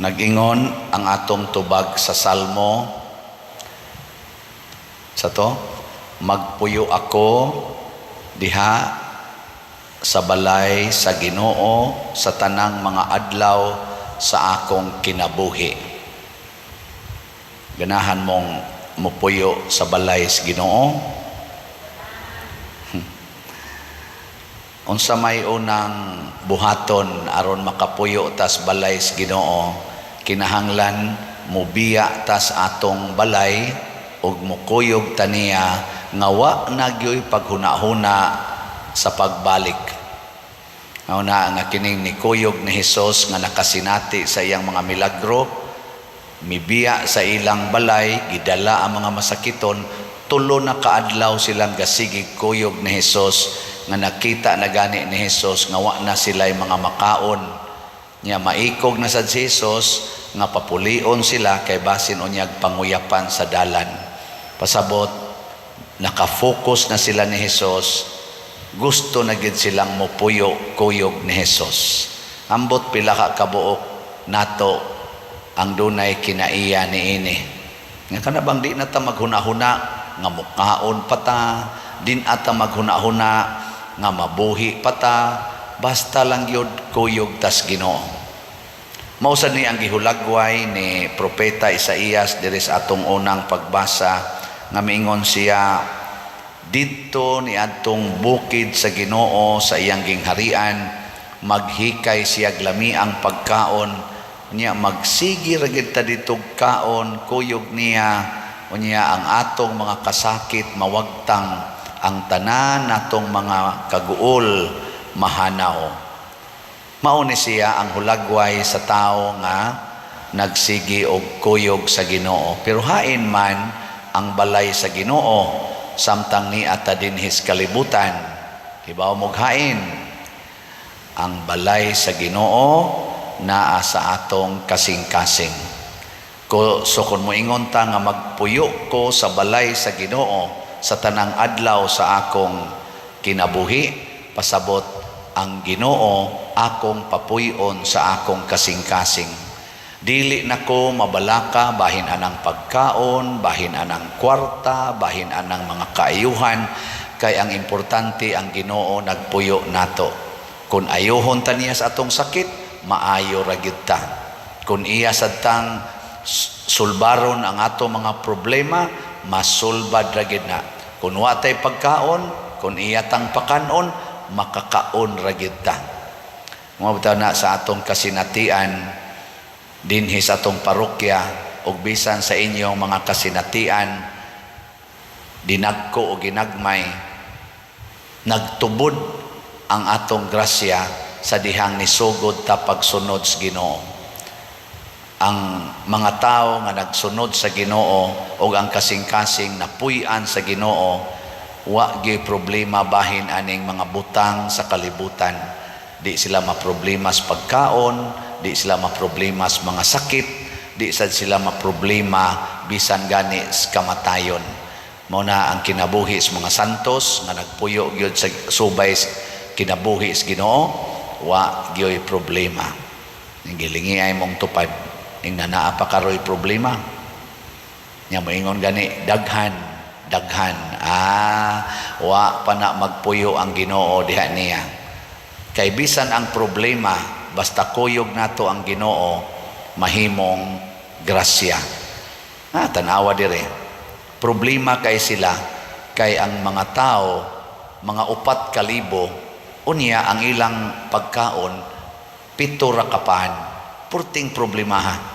Nag-ingon ang atong tubag sa Salmo sa to, magpuyo ako diha sa balay sa Ginoo sa tanang mga adlaw sa akong kinabuhi. Ganahan mong mupuyo sa balay sa Ginoo. Unsa may unang buhaton aron makapuyo tas balay sa Ginoo, kinahanglan mubiya tas atong balay ug mukuyog taniya nga wa nagyoy paghuna-huna sa pagbalik. Una nga kining nikuyog ni Hesus nga nakasinati sa iyang mga milagro, mibiya sa ilang balay, gidala ang mga masakiton, tulo na kaadlaw silang gasigig kuyog ni Hesus nga nakita na gani ni Hesus nga wa na sila'y mga makaon niya. Maikog na sad si Hesus nga papulion sila kay basin unyag panguyapan sa dalan. Pasabot nakafocus na sila ni Hesus, gusto na gid silang mopuyo kuyog ni Hesus. Ambot pila ka kabuok nato ang dunay kinaiya niini nga kanabang di na ta maghuna-huna nga mukaon pata, din ata maghuna-huna nga mabuhi pata, basta lang yun kuyog tas Ginoo. Mausan ni ang gihulagway ni Propeta Isaías diri sa atong unang pagbasa nga miingon siya, didto ni adtong bukid sa Ginoo sa iyang gingharian, maghikay siya glami ang pagkaon niya, magsigi ra gid ta ditog kaon kuyog niya unya ang atong mga kasakit mawagtang, ang tanan natong mga kaguol mahanaw. Mao ni siya ang hulagway sa tao nga nagsigi og kuyog sa Ginoo. Pero hain man ang balay sa Ginoo samtang ni ata dinhis kalibutan. Hibaw mo hain ang balay sa Ginoo naa sa atong kasing-kasing. So kung moingon ta nga magpuyo ko sa balay sa Ginoo sa tanang adlaw sa akong kinabuhi, pasabot ang Ginoo akong papuyon sa akong kasing-kasing. Dili nako mabalaka bahin anang pagkaon, bahin anang kwarta, bahin anang mga kaayuhan, kay ang importante ang Ginoo nagpuyo nato. Kung ayuhon ta niya sa atong sakit, maayo ra gyud ta. Kung iya sadtang sulbaron ang ato mga problema, masulbad ra gyud na. Kung wa tay pagkaon, kung iya tang pakanon, makakaon ra gyud ta. Mabutaw na sa atong kasinatian dinhi sa atong parokya ug bisan sa inyong mga kasinatian dinagko o ginagmay, nagtubod ang atong grasya sa dihang nisugod ta pagsunod sa Ginoo. Ang mga tao nga nagsunod sa Ginoo o ang kasing-kasing napuy-an sa Ginoo, wa gyud problema bahin aning mga butang sa kalibutan. Di sila maproblema sa pagkaon, di sila maproblema sa mga sakit, di sad sila maproblema bisan gani sa kamatayon. Mao na ang kinabuhi sa mga santos nga nagpuyo gyud sa subay kinabuhi sa Ginoo, wa gyud problema. Ning gilingi ay mong tupad ing nanaa pa karoy problema nya moingon gani daghan wa pa na magpuyo ang Ginoo diha niya. Kay bisan ang problema basta kuyog nato ang Ginoo, mahimong grasya. Tanawa dire problema kay sila kay ang mga tao mga 4,000 unya ang ilang pagkaon 7 ra kapan, purting problemaha.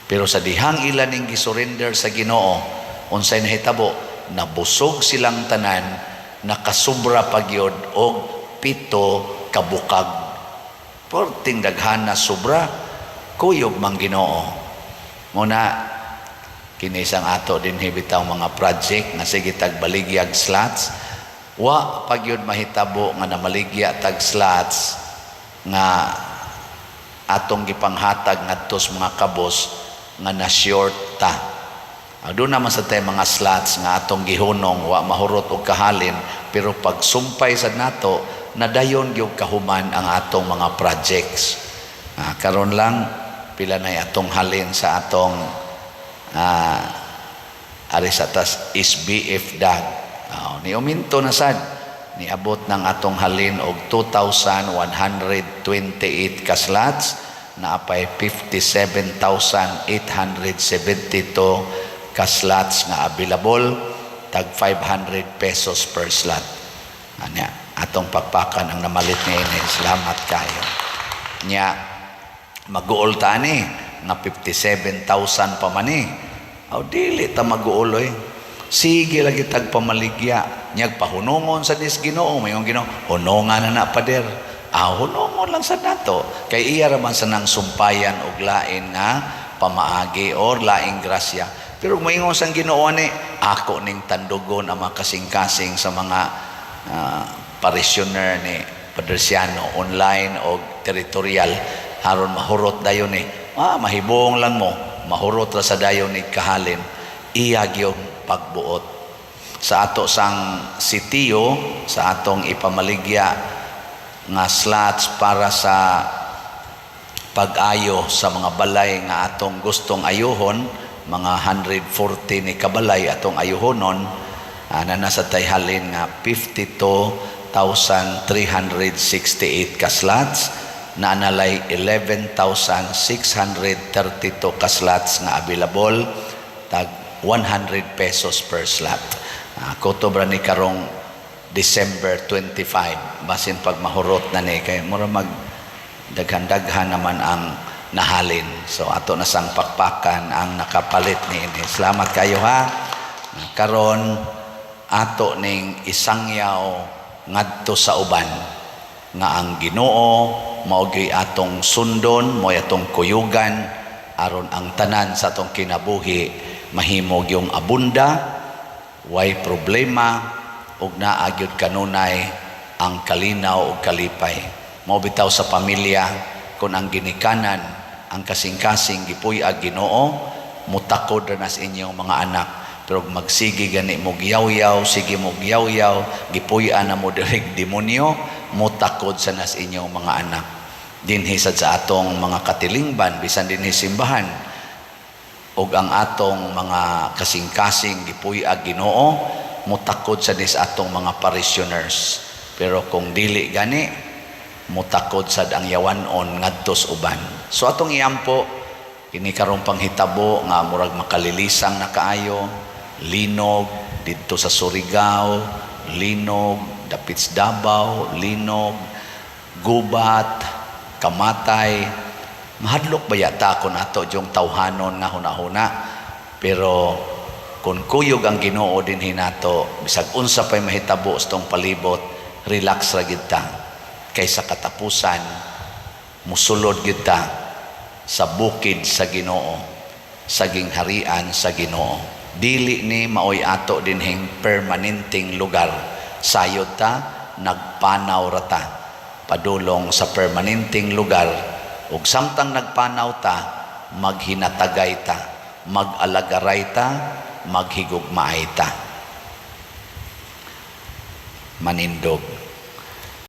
Pero sa dihang ilan ning gisurrender sa Ginoo, unsay nahitabo, nabusog silang tanan, nakasubra pagyod og 7 kabukag. Porting daghan na sobra, kuyog mang Ginoo. Muna kinisang ato din bitaw mga project nga sige tagbaligyag slots, wa pagyod mahitabo nga namaligya tag slots nga atong gipanghatag ngadto sa mga kabos nga na-short ta. Doon naman sa tayo mga slots nga atong gihunong wa mahurot og kahalin, pero pag sumpay sa nato nadayon gyud kahuman ang atong mga projects. Karon lang pila na atong halin sa atong ari sa tas SBF dag. Ni uminto na sad, niabot ng atong halin og 2,128 ka slots, na apay 57,872 ka slots nga available, tag 500 pesos per slot. Anya, atong pakpakan ang namalit ngayon. Salamat kayo. Nya, mag-uol ta ni, nga 57,000 pa man ni. Dili ta mag-uol Sige lagi tag pamaligya. Nyag pahunungon sa dis Ginoo, mayong Ginoo, hunongan na pader. Hunongon lang sa nato. Kay iya raman sa nang sumpayan og lain nga pamaagi or laing grasya. Pero mayong sang Ginoo ni, ako ning tandugon ang mga kasing-kasing sa mga parishioner ni Padresiano online o territorial haron mahurot dayon ni. Mahibong lang mo, mahurot ra sa dayon ni kahalin. Iya gyud pagbuot sa ato sang sitiyo, sa atong ipamaligya nga slots para sa pag-ayo sa mga balay nga atong gustong ayuhon, mga 140 ni kabalay atong ayuhonon, na nasa tayhalin nga 52,368 ka slots, na analay 11,632 ka slots nga available, tag 100 pesos per slot. Kutobra ni karong December 25, basin pag mahurot na ni, kay mura mag daghan-daghan naman ang nahalin. So ato na sang pakpakan ang nakapalit ni ini. Salamat kayo ha. Karon ato ning isangyaw ngadto sa uban nga ang Ginoo mao gyud atong sundon, mao atong kuyugan aron ang tanan sa atong kinabuhi mahimog yung abunda, way problema, ug naagyod kanunay ang kalinaw ug kalipay. Mao bitaw sa pamilya, kung ang ginikanan, ang kasing-kasing gipuy-ag Ginoo, mutakod na sa inyong mga anak. Pero magsigi gani mo giyaw-yaw, sige mo giyaw-yaw, gipuy-an na mo direk demonyo, mutakod sa nas inyong mga anak. Dinhisad sa atong mga katilingban, bisan dinhi simbahan, og ang atong mga kasing-kasing gipuy-ag Ginoo, mutakod sa dis atong mga parishioners. Pero kung dili gani, mutakod sad ang yawanon ngadto sa uban. So atong iampo kini karong panghitabo nga murag makalilisang na kaayo, linog didto sa Surigao, linog dapit sa Davao, linog gubat, kamatay. Mahadlok ba yata kung ato yung tawhanon nga hunahuna, pero kung kuyog ang Ginoo din hinato, bisag unsa pa'y mahitabo sa tong palibot, relax ra gid ta, kaysa katapusan musulod gid ta sa bukid sa Ginoo, sa gingharian sa Ginoo. Dili ni maoy ato dinhing permanenteng lugar, sayod ta nagpanaw ra ta padulong sa permanenteng lugar. Ug samtang nagpanaw ta, maghinatagay ta, mag-alagaray ta, maghigugmaay ta. Manindog.